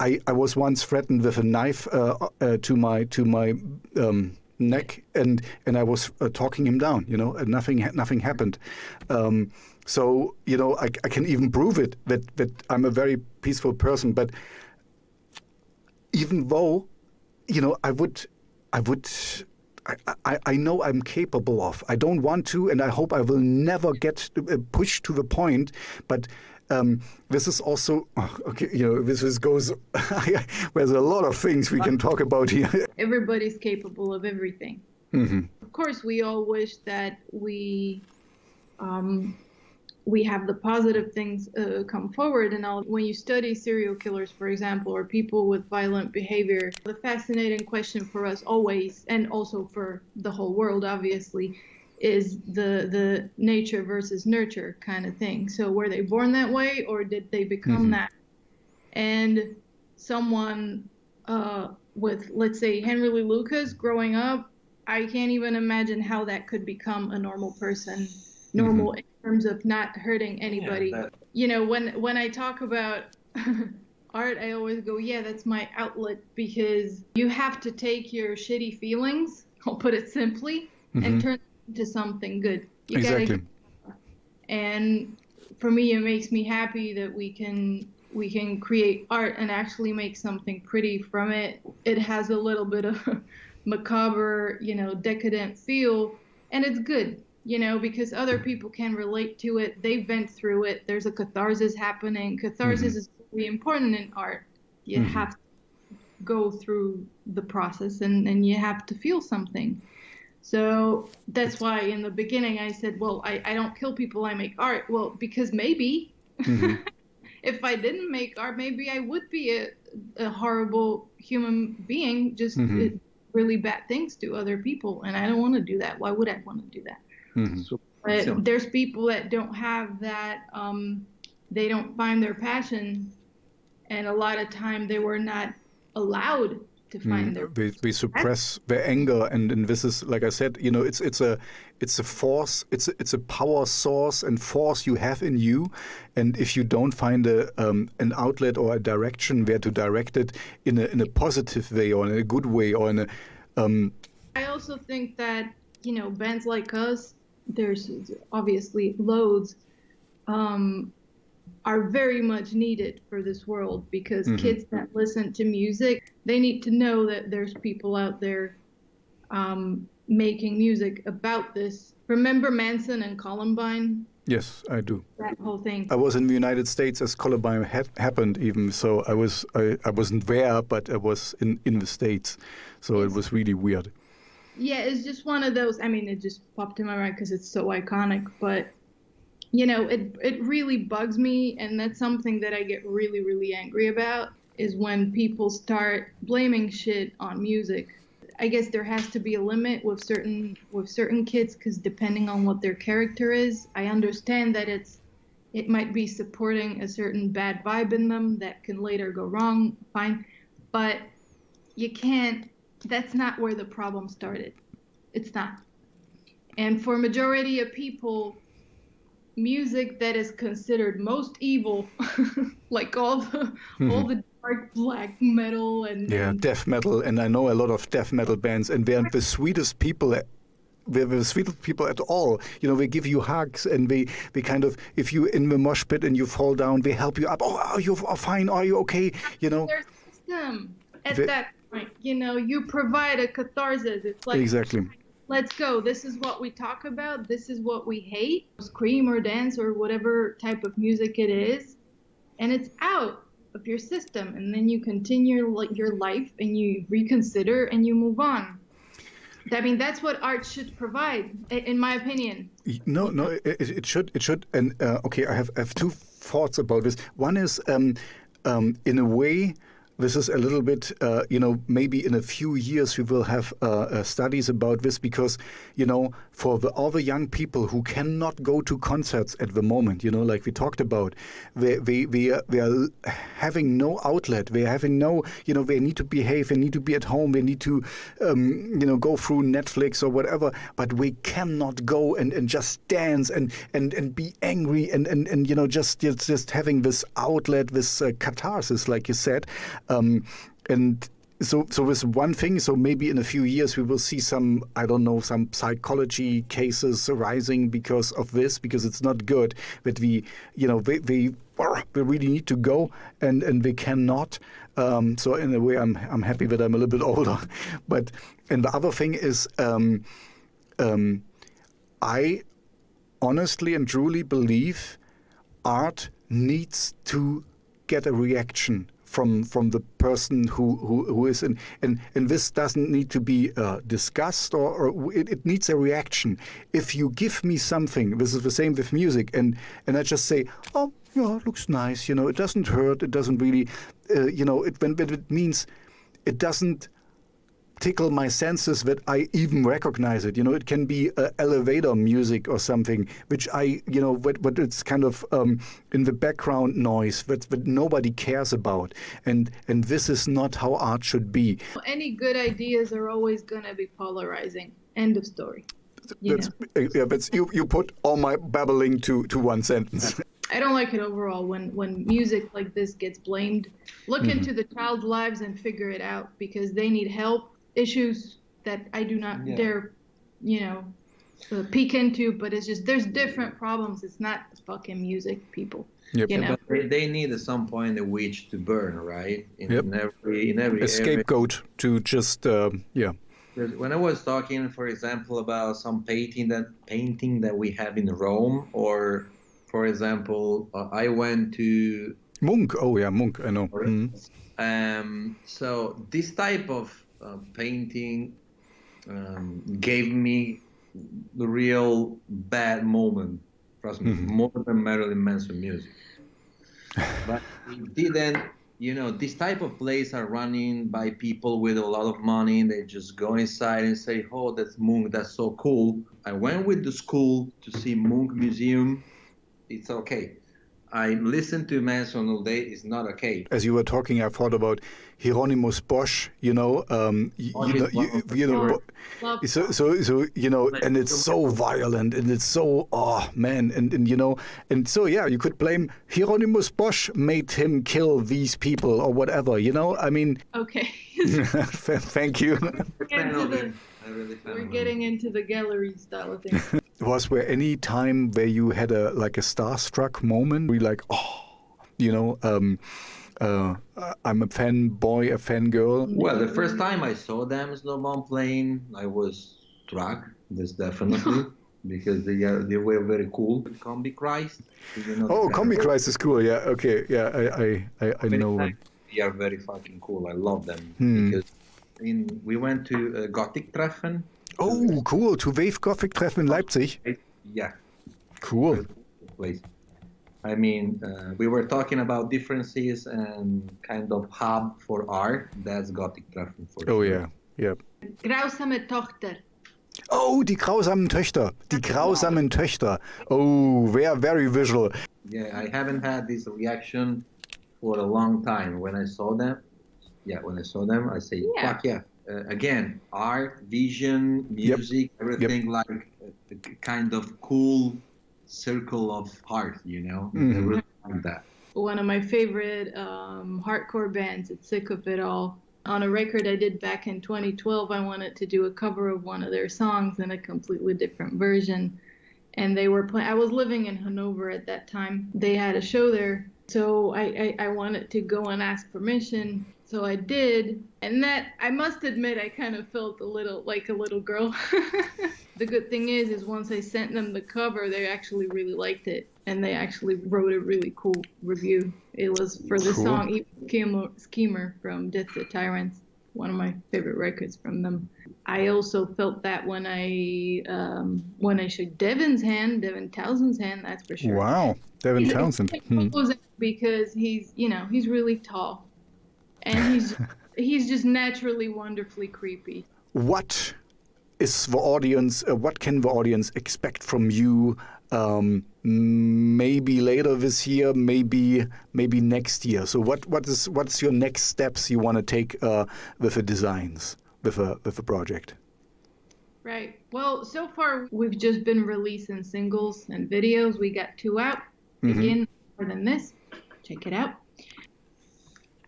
I was once threatened with a knife to my neck, and I was talking him down, you know, and nothing happened. So, you know, I can even prove it that I'm a very peaceful person. But even though, you know, I know I'm capable of. I don't want to, and I hope I will never get pushed to the point. But this is also okay. You know, this goes. There's a lot of things we can talk about here. Everybody's capable of everything. Of course, we all wish that we have the positive things come forward and all. When you study serial killers, for example, or people with violent behavior, the fascinating question for us always, and also for the whole world, obviously, is the nature versus nurture kind of thing. So were they born that way, or did they become that? And someone with, let's say, Henry Lee Lucas growing up, I can't even imagine how that could become a normal person, normal in terms of not hurting anybody. When I talk about art, I always go, yeah, that's my outlet, because you have to take your shitty feelings, I'll put it simply, and turn it into something good. Exactly. And for me, it makes me happy that we can create art and actually make something pretty from it. It has a little bit of macabre, decadent feel, and it's good, because other people can relate to it. They've been through it. There's a catharsis happening. Catharsis is really important in art. You have to go through the process and you have to feel something. So that's why in the beginning I said, well, I don't kill people, I make art. Well, because maybe if I didn't make art, maybe I would be a horrible human being, just really bad things to other people. And I don't want to do that. Why would I want to do that? But there's people that don't have that. They don't find their passion. And a lot of time they were not allowed to find their they suppress their anger, and this is, like I said, it's a force, it's a power source and force you have in you, and if you don't find an outlet or a direction where to direct it in a positive way or in a good way or in a I also think that bands like us, there's obviously loads, are very much needed for this world, because kids that listen to music, they need to know that there's people out there making music about this. Remember Manson and Columbine? Yes, I do. That whole thing. I was in the United States as Columbine happened, even so. I wasn't there, but I was in the States, so it was really weird. Yeah, it's just one of those. I mean, it just popped in my mind because it's so iconic, but it really bugs me, and that's something that I get really, really angry about, is when people start blaming shit on music. I guess there has to be a limit with certain kids, because depending on what their character is, I understand that it might be supporting a certain bad vibe in them that can later go wrong, fine, but you can't. That's not where the problem started. It's not. And for majority of people, music that is considered most evil, like all the dark black metal and death metal, and I know a lot of death metal bands, and they're the sweetest people. They're the sweetest people at all. They give you hugs, and they kind of, if you in the mosh pit and you fall down, they help you up. Oh, are you fine? Are you okay? Their system at that point. You provide a catharsis. It's like, exactly. Let's go. This is what we talk about. This is what we hate. Scream or dance or whatever type of music it is. And it's out of your system. And then you continue your life and you reconsider and you move on. I mean, that's what art should provide, in my opinion. No, it should. And okay, I have two thoughts about this. One is, in a way, this is a little bit, maybe in a few years we will have studies about this, because, for all the young people who cannot go to concerts at the moment, like we talked about, they are having no outlet. They are having no, they need to behave, they need to be at home, they need to, go through Netflix or whatever, but we cannot go and just dance and be angry and just having this outlet, this catharsis, like you said. And so with one thing, so maybe in a few years we will see some psychology cases arising because of this, because it's not good that we really need to go and they cannot. So in a way, I'm happy that I'm a little bit older. And the other thing is, I honestly and truly believe art needs to get a reaction from the person who is in, and this doesn't need to be discussed, or it needs a reaction. If you give me something, this is the same with music, and I just say, oh yeah, it looks nice, it doesn't hurt, it doesn't really, when it means it doesn't tickle my senses that I even recognize it. It can be elevator music or something, which but it's kind of in the background noise that nobody cares about. And this is not how art should be. Any good ideas are always going to be polarizing. End of story. You put all my babbling to one sentence. I don't like it overall when music like this gets blamed. Look into the child's lives and figure it out, because they need help. Issues that I do not dare, peek into, but it's just, there's different problems. It's not fucking music, people. But they need at some point a witch to burn, right? In every a scapegoat to just When I was talking, for example, about some painting that we have in Rome, or for example, I went to Munch. Oh yeah, Munch. I know. So this type of painting gave me the real bad moment, trust me, more than Marilyn Manson music. But it didn't, this type of plays are running by people with a lot of money. They just go inside and say, oh, that's Munch, that's so cool. I went with the school to see Munch Museum. It's okay. I listened to Manson all day. It's not okay. As you were talking, I thought about Hieronymus Bosch. So and it's so violent, and it's so and so you could blame Hieronymus Bosch made him kill these people or whatever. I mean. Okay. Thank you. We're getting into the gallery style of things. Was there any time where you had a starstruck moment? Were you like, I'm a fanboy, a fangirl? Well, the first time I saw them, Snowman playing, I was struck. This definitely. Because they were very cool. Combi Christ. Combi Christ is cool. Yeah. Okay. Yeah. I know. They are very fucking cool. I love them because we went to Gothic Treffen. Oh, cool! To Wave Gothic Treffen in Leipzig. Yeah. Cool. Place. I mean, we were talking about differences and kind of hub for art. That's Gothic Treffen for sure. Oh yeah. Grausame Tochter. Oh, die grausamen Töchter. Die grausamen Töchter. Oh, very visual. Yeah, I haven't had this reaction for a long time. When I saw them, I say, fuck yeah. Again, art, vision, music, everything like a kind of cool circle of art, I really like that. One of my favorite hardcore bands, it's Sick of It All. On a record I did back in 2012, I wanted to do a cover of one of their songs in a completely different version. And they were playing, I was living in Hanover at that time. They had a show there. So I wanted to go and ask permission. So I did. And that, I must admit, I kind of felt a little like a little girl. The good thing is once I sent them the cover, they actually really liked it. And they actually wrote a really cool review. It was for the song Schemer from Death to Tyrants, one of my favorite records from them. I also felt that when I shook Devin Townsend's hand, that's for sure. Wow, Devin Townsend. Because he's really tall. And he's just naturally wonderfully creepy. What is the audience? What can the audience expect from you? Maybe later this year, maybe next year. So what's your next steps you want to take with the designs, with a project? Right. Well, so far we've just been releasing singles and videos. We got 2 out. Again, more than this. Check it out.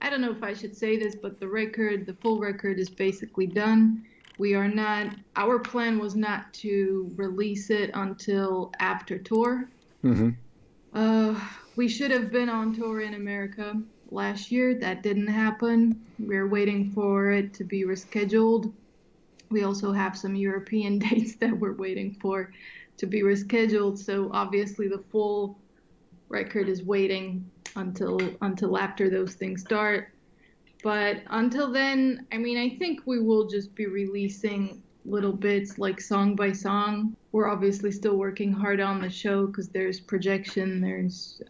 I don't know if I should say this, but the full record is basically done. Our plan was not to release it until after tour. We should have been on tour in America last year. That didn't happen. We're waiting for it to be rescheduled. We also have some European dates that we're waiting for to be rescheduled. So obviously the full record is waiting until after those things start. But until then, I think we will just be releasing little bits like song by song. We're obviously still working hard on the show because there's projection, there's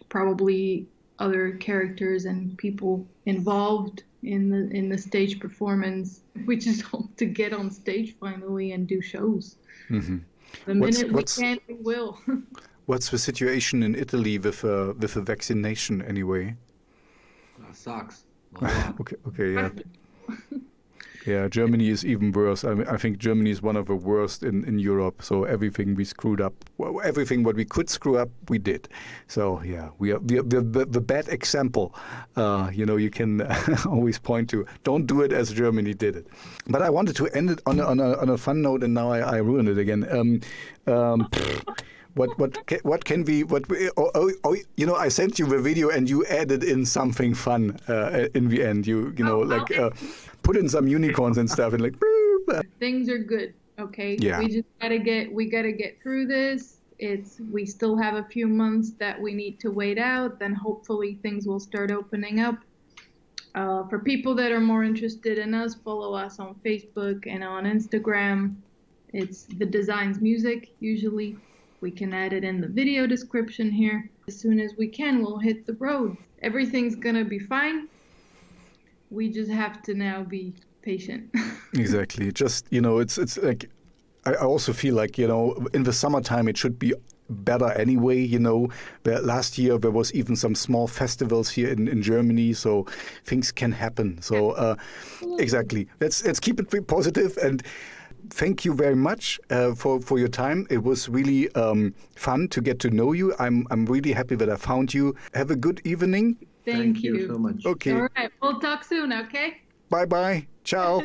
probably other characters and people involved. in the stage performance. We just hope to get on stage finally and do shows. Mm-hmm. The minute we can, we will. What's the situation in Italy with a vaccination anyway? That sucks. Okay, yeah. Yeah, Germany is even worse. I think Germany is one of the worst in Europe. So everything we screwed up, everything what we could screw up, we did. So yeah, we are the bad example. You can always point to. Don't do it as Germany did it. But I wanted to end it on a fun note, and now I ruined it again. What can we I sent you the video and you added in something fun in the end. Put in some unicorns and stuff and things are good. Okay. Yeah. We just gotta get through this. We still have a few months that we need to wait out. Then hopefully things will start opening up. For people that are more interested in us, follow us on Facebook and on Instagram. It's The Designs Music usually. We can add it in the video description here. As soon as we can, we'll hit the road. Everything's gonna be fine. We just have to now be patient. Exactly. Just, it's like, I also feel like, in the summertime it should be better anyway, Last year there was even some small festivals here in Germany, so things can happen. So exactly. Let's keep it positive, and thank you very much for your time. It was really fun to get to know you. I'm really happy that I found you. Have a good evening. Thank you so much. Okay. All right. We'll talk soon, okay? Bye-bye. Ciao.